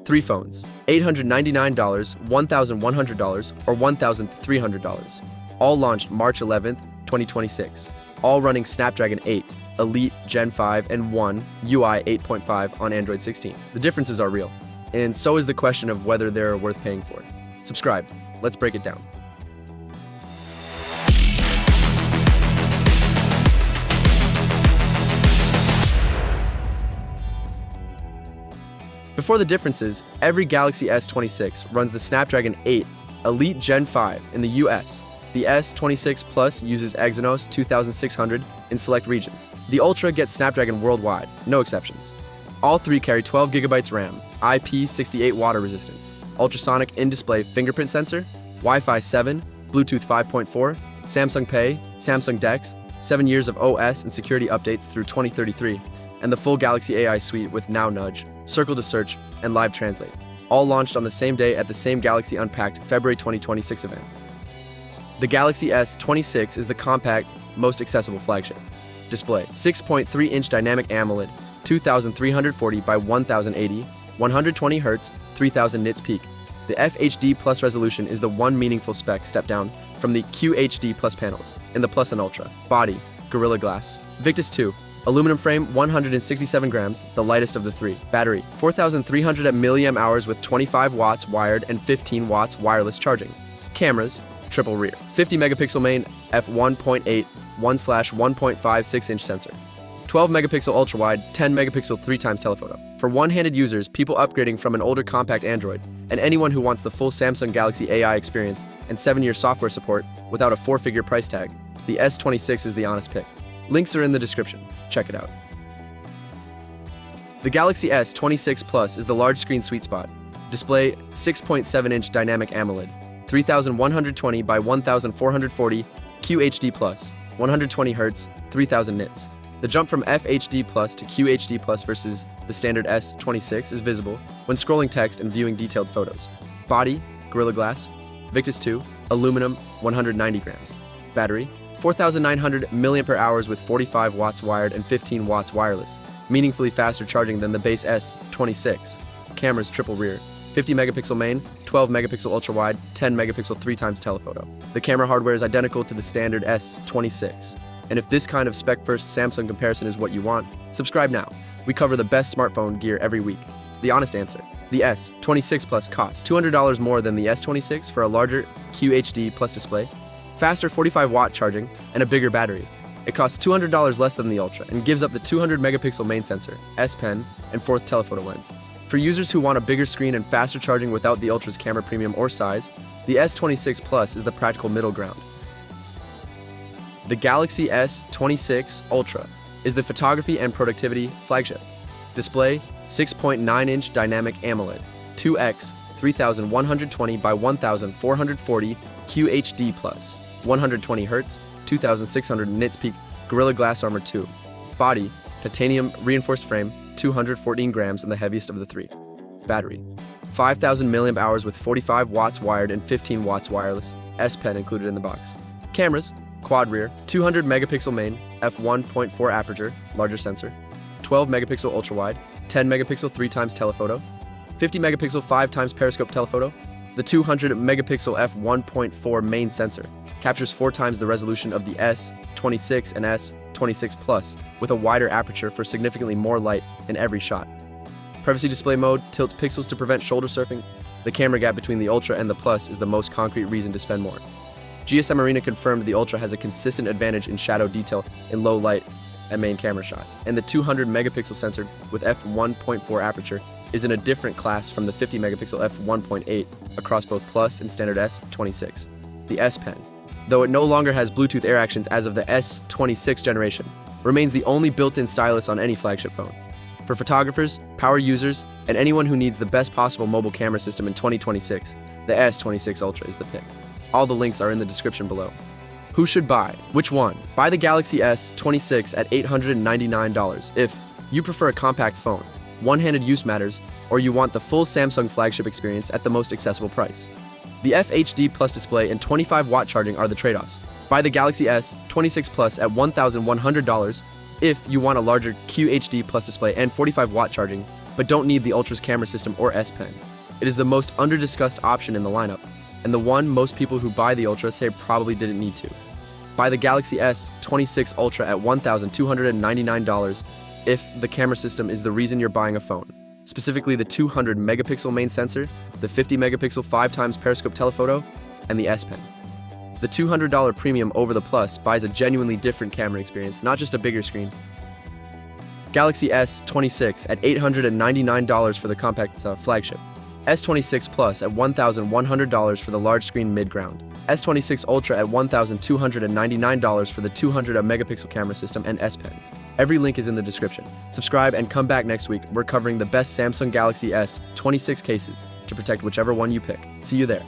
3 phones, $899, $1,100, or $1,300. All launched March 11th, 2026. All running Snapdragon 8, Elite Gen 5, and 1 UI 8.5 on Android 16. The differences are real, and so is the question of whether they're worth paying for. Subscribe. Let's break it down. Before the differences, every Galaxy S26 runs the Snapdragon 8 Elite Gen 5 in the US. The S26 Plus uses Exynos 2600 in select regions. The Ultra gets Snapdragon worldwide, no exceptions. All three carry 12 GB RAM, IP68 water resistance, ultrasonic in-display fingerprint sensor, Wi-Fi 7, Bluetooth 5.4, Samsung Pay, Samsung DeX, 7 years of OS and security updates through 2033, and the full Galaxy AI suite with Now Nudge, Circle to Search, and Live Translate, all launched on the same day at the same Galaxy Unpacked February 2026 event. The Galaxy S26 is the compact, most accessible flagship. Display: 6.3-inch dynamic AMOLED, 2340 by 1080, 120 Hz, 3000 nits peak. The FHD Plus resolution is the one meaningful spec step down from the QHD Plus panels in the Plus and Ultra. Body: Gorilla Glass. Victus 2. Aluminum frame, 167 grams, the lightest of the three. Battery: 4,300 mAh with 25 watts wired and 15 watts wireless charging. Cameras: triple rear, 50 megapixel main f1.8 1/1.56-inch sensor, 12 megapixel ultra wide, 10 megapixel 3x telephoto. For one-handed users, people upgrading from an older compact Android, and anyone who wants the full Samsung Galaxy AI experience and 7-year software support without a 4-figure price tag, the S26 is the honest pick. Links are in the description. Check it out. The Galaxy S26 Plus is the large screen sweet spot. Display: 6.7-inch dynamic AMOLED, 3120 by 1440 QHD Plus, 120 Hz, 3000 nits. The jump from FHD Plus to QHD Plus versus the standard S26 is visible when scrolling text and viewing detailed photos. Body: Gorilla Glass. Victus 2. Aluminum, 190 grams. Battery: 4,900 mAh with 45 watts wired and 15 watts wireless, meaningfully faster charging than the base S26. Cameras: triple rear, 50 megapixel main, 12 megapixel ultra wide, 10 megapixel 3x telephoto. The camera hardware is identical to the standard S26. And if this kind of spec-first Samsung comparison is what you want, subscribe now. We cover the best smartphone gear every week. The honest answer: the S26 Plus costs $200 more than the S26 for a larger QHD Plus display, faster 45-watt charging, and a bigger battery. It costs $200 less than the Ultra and gives up the 200 megapixel main sensor, S Pen, and 4th telephoto lens. For users who want a bigger screen and faster charging without the Ultra's camera premium or size, the S26 Plus is the practical middle ground. The Galaxy S26 Ultra is the photography and productivity flagship. Display: 6.9-inch dynamic AMOLED, 2x 3120 by 1440 QHD Plus, 120 Hz, 2600 nits peak, Gorilla Glass Armor 2. Body: titanium reinforced frame, 214 grams and the heaviest of the three. Battery: 5,000 mAh with 45 watts wired and 15 watts wireless, S Pen included in the box. Cameras: quad rear, 200 megapixel main, f1.4 aperture, larger sensor, 12 megapixel ultra wide, 10 megapixel 3x telephoto, 50 megapixel 5x periscope telephoto. The 200 megapixel f1.4 main sensor captures 4 times the resolution of the S26 and S26 Plus with a wider aperture for significantly more light in every shot. Privacy display mode tilts pixels to prevent shoulder surfing. The camera gap between the Ultra and the Plus is the most concrete reason to spend more. GSM Arena confirmed the Ultra has a consistent advantage in shadow detail in low light and main camera shots, and the 200 megapixel sensor with f1.4 aperture is in a different class from the 50 megapixel f1.8 across both Plus and standard S26. The S Pen, though it no longer has Bluetooth Air actions as of the S26 generation, remains the only built-in stylus on any flagship phone. For photographers, power users, and anyone who needs the best possible mobile camera system in 2026, the S26 Ultra is the pick. All the links are in the description below. Who should buy? Which one? Buy the Galaxy S26 at $899 if you prefer a compact phone, one-handed use matters, or you want the full Samsung flagship experience at the most accessible price. The FHD Plus display and 25-watt charging are the trade-offs. Buy the Galaxy S26 Plus at $1,100 if you want a larger QHD Plus display and 45-watt charging but don't need the Ultra's camera system or S Pen. It is the most under-discussed option in the lineup, and the one most people who buy the Ultra say probably didn't need to. Buy the Galaxy S26 Ultra at $1,299 if the camera system is the reason you're buying a phone. Specifically the 200 megapixel main sensor, the 50 megapixel 5x periscope telephoto, and the S Pen. The $200 premium over the Plus buys a genuinely different camera experience, not just a bigger screen. Galaxy S26 at $899 for the compact flagship. S26 Plus at $1,100 for the large screen mid-ground. S26 Ultra at $1,299 for the 200 megapixel camera system and S Pen. Every link is in the description. Subscribe and come back next week. We're covering the best Samsung Galaxy S26 cases to protect whichever one you pick. See you there.